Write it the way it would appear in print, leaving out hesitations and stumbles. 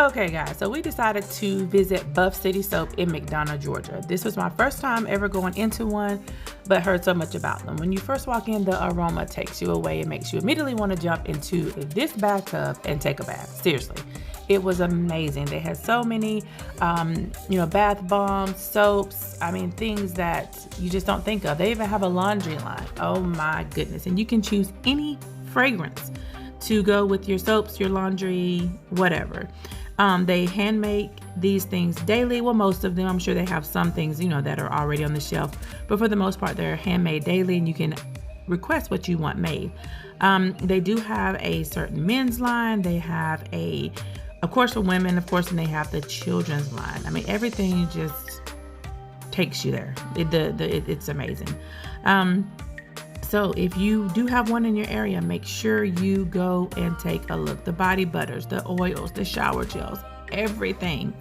Okay guys, so we decided to visit Buff City Soap in McDonough, Georgia. This was my first time ever going into one, but heard so much about them. When you first walk in, the aroma takes you away and makes you immediately want to jump into this bathtub and take a bath. Seriously, it was amazing. They had so many, bath bombs, soaps, things that you just don't think of. They even have a laundry line. Oh my goodness. And you can choose any fragrance to go with your soaps, your laundry, whatever. They hand make these things daily. Well, most of them, I'm sure they have some things, that are already on the shelf, but for the most part, they're handmade daily and you can request what you want made. They do have a certain men's line. They have of course, for women, of course, and they have the children's line. Everything just takes you there. It's amazing. So if you do have one in your area, make sure you go and take a look. The body butters, the oils, the shower gels, everything